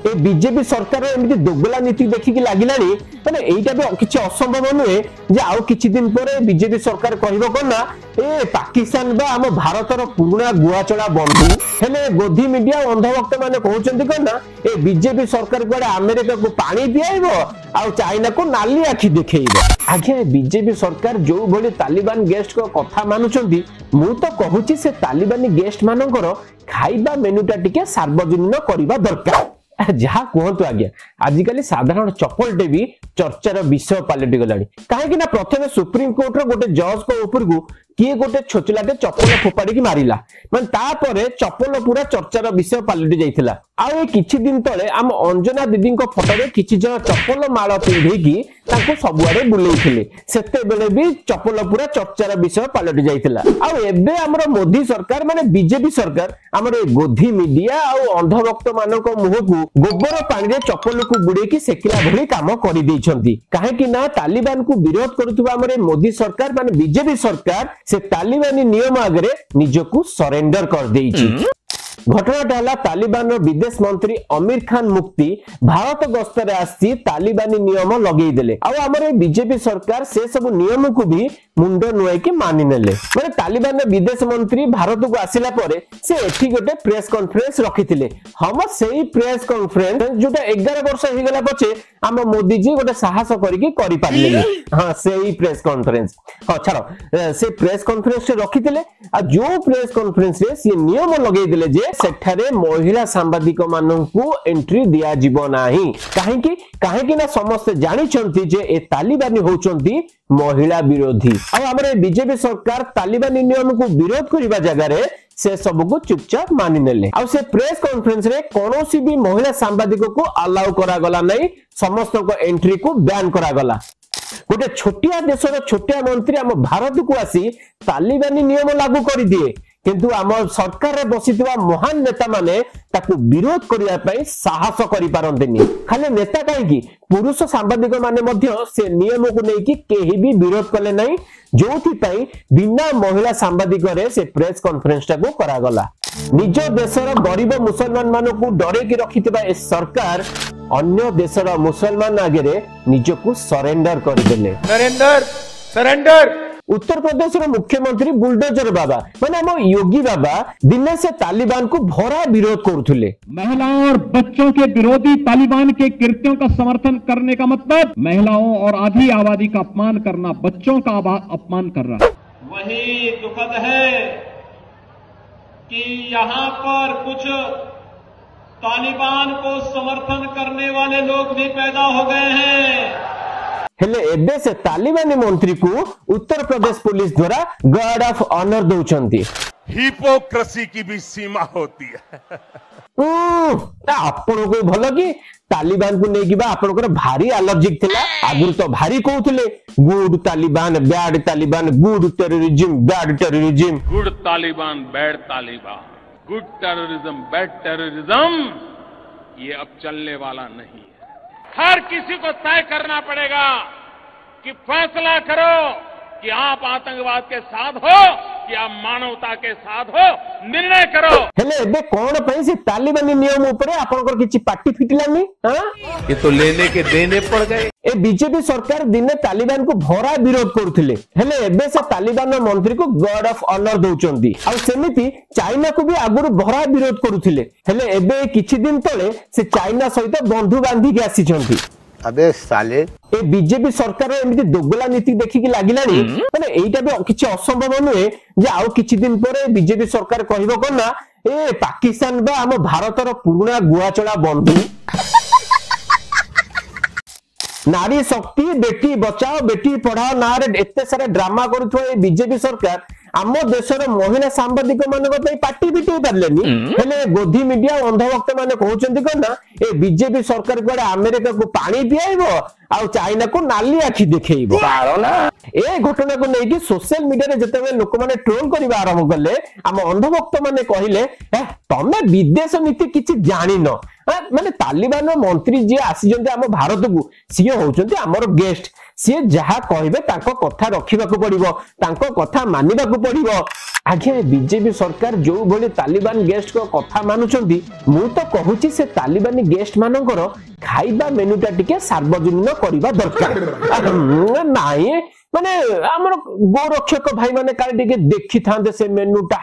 ए BJP सरकार एमती दोगला नीति देखिकी लागिलानी माने एइटा भी किछि असंभव नुहे जे आउ किछि दिन परे बीजेपी सरकार कहबो कोन ना ए पाकिस्तान बा हम भारतर पुराना गुआचला बंधु हेले गोधी मीडिया अंधभक्त माने कहउचंती कोन ना ए बीजेपी सरकार कोडे अमेरिका को पानी पियाइबो आउ चाइना को नाली आखि देखैबो आगे बीजेपी सरकार जो भली तालिबान गेस्ट को कथा मानुचंती मु तो कहूची से तालिबानी गेस्ट मानकर खाइबा मेनूटा टिके सार्वजनीन करिबा दरकार जहा कहतु आज्ञा आजिकली साधारण चप्पलटे भी चर्चार विषय पलटि गलानी कहीं ना प्रथम सुप्रीम कोर्ट रो गोटे जज को ऊपर को किए गोटे छोचलाटे चप्पल फोपाड़ी मारिला माने तापरे चप्पल पूरा चर्चार विषय पलटि जाइथिला आ ए किछि दिन तळे हम अंजना दीदी को फोटो रे किछि जन चप्पल माळ पिंधेकी ताको सबुआरे बुलेइथिले सेते बेले भी चप्पल पूरा चर्चार विषय पलटि जाइथिला आ एबे हमर मोदी सरकार माने बीजेपी सरकार हमर गोधी मीडिया आ अंधभक्त मानक मुह को गोबर पानी रे चप्पल को बुड़ेकी सेकिला भली काम करि दैछंती काहे कि ना तालिबान को विरोध करूतबा हमर मोदी सरकार माने बीजेपी सरकार से तालिबानी नियम आगे निजको सरेंडर कर देइछि घटनाटा हला तालिबान रो विदेश मंत्री आमिर खान मुक्ति भारत गस्तरे आसी तालिबानी नियम लगेई देले आ हमरे बीजेपी सरकार से सब नियम को भी मुंडो नुए के मानि नेले माने तालिबान रो विदेश मंत्री भारत को आसिला परे से एठी गोटे प्रेस कॉन्फ्रेंस रखिथिले हम सेही प्रेस कॉन्फ्रेंस जोटा 11 वर्ष हे गेला पछे हम मोदी जी गोटे साहस करिके करि पारले हां सेही प्रेस कॉन्फ्रेंस हां छाड़ो से प्रेस कॉन्फ्रेंस से रखिथिले आ जो प्रेस कॉन्फ्रेंस रे से नियम लगेई देले जे सेठारे महिला सांबादिक माननकु एंट्री दिया जीवो नाही काहे ना समस्त जानि छंती जे ए तालिबानी होचंती महिला विरोधी आ हमरे बीजेपी सरकार तालिबानी नियम को विरोध करिबा जगह रे से सब को चुपचाप मानि नेले आ से प्रेस कॉन्फ्रेंस रे कोनोसी भी महिला सांबादिक को अलाउ करा गला नै समस्त को एंट्री को बैन करा गला गोटे छोटिया देशर छोटिया मंत्री हम भारत को आसी तालिबानी नियम लागू कर दिए किंतु आम सरकार रे बसितवा महान नेता माने ताकू विरोध करिया पई साहस करि पारंतेनी खाली नेता काहे की पुरुष सांबादिक माने मध्य से नियम को नै कि केही भी विरोध कले नै जोथि पई बिना महिला सांबादिक रे से प्रेस कॉन्फ्रेंस टा को करा गला निज देशर गरीब मुसलमान मानकू डरे की रखितबा ए सरकार अन्य देशर मुसलमान आगे निजको सरेंडर कर देले सरेंडर उत्तर प्रदेश मुख्यमंत्री बुलडोजर बाबा माने हम योगी बाबा दिने से तालिबान को भरा विरोध करथुले महिलाओं और बच्चों के विरोधी तालिबान के कृत्यों का समर्थन करने का मतलब महिलाओं और आधी आबादी का अपमान करना, बच्चों का अपमान करना। वही दुखद है कि यहाँ पर कुछ तालिबान को समर्थन करने वाले लोग भी पैदा हो गए हैं। हेले एबे से तालिबानी मंत्री को उत्तर प्रदेश पुलिस द्वारा गार्ड ऑफ ऑनर दउचंती। हिपोक्रेसी की भी सीमा होती है। आपण को भलो कि तालिबान को नहीं किबा आपण को भारी एलर्जिक थिला आगुर तो भारी कहउथिले good Taliban bad Taliban good terrorism bad terrorism good Taliban bad Taliban good terrorism bad terrorism ये अब चलने वाला नहीं है। हर किसी को तय करना पड़ेगा कि फैसला करो कि आप आतंकवाद के साथ हो कि आप मानवता के साथ हो, निर्णय करो। हेले एबे कोन पई से तालिबानी नियम ऊपर आपनकर किछि पार्टी फिटिलानी हां ये तो लेने के देने पड़ गए। ए बीजेपी सरकार दिने तालिबान को भरा विरोध करथिले हेले एबे से तालिबान मंत्री को गार्ड ऑफ ऑनर दउचंदी आ सेमिति चाइना को भी आगुर भरा विरोध करूथिले हेले एबे किछि दिन तळे से चाइना सहित बंधु बांधी के आसी छंती। अबे साले ए बीजेपी सरकार एमती दोगला नीति देखिकी लागिलानी माने एइटा भी किछि असंभव नुहे जे आउ किछि दिन परे बीजेपी सरकार कहबो कोन ना ए पाकिस्तान बा हम भारतर पुराना गुआचला बंधु नारी शक्ति बेटी बचाओ बेटी पढ़ाओ ना रे एते सारा ड्रामा करूथो ए बीजेपी सरकार आम देशर महिला सांबादिक मानक पार्टी फिटे पार्लेनी हेले गोधी मीडिया अंधभक्त माने कहउचंती कोन ना ए बीजेपी सरकार कोडे अमेरिका को पानी पियाइबो आ चाइना को नाली आखि देखैबो ना ए घटना को नै कि सोशल मीडिया रे जते लोक माने ट्रोल करबा आरंभ करले आम अंधभक्त माने कहिले तमे विदेश नीति किछि जानि न ମାନେ तालिबान मंत्री जी आसीजंते हम भारत को सी होचंते हमर गेस्ट सी जहा कहबे ताको कथा रखिबा को पड़िबो ताको कथा मानिबा को पड़िबो आगे बीजेपी सरकार जो भली तालिबान गेस्ट को कथा मानुचंती मु तो कहूची से तालिबानी गेस्ट मानकर खाइबा मेनूटा टिके सार्वजनीन करबा दरकार नाही माने हमर गोरक्षक भाई माने काल टिके देखि थांदे से मेनूटा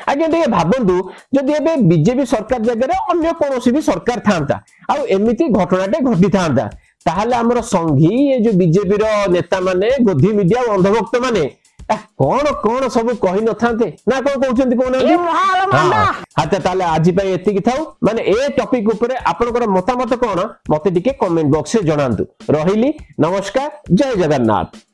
आगे टिके भाबंतु जदि एबे बीजेपी सरकार जगह रे अन्य कोनोसी भी सरकार थांता आ एमिति घटनाटे घटी थांता ताहले हमर संघी ये जो बीजेपी रो नेता माने गोधी मीडिया अंधभक्त माने कौन कौन सब कही न थांते ना कौन कहउछंती कोन अच्छा ताले आज पई एतिकी थाउ माने ए टॉपिक ऊपर आपनकर मतामत कोन मते टिके कमेंट बॉक्स रे जणांतु रहिली नमस्कार जय जगन्नाथ।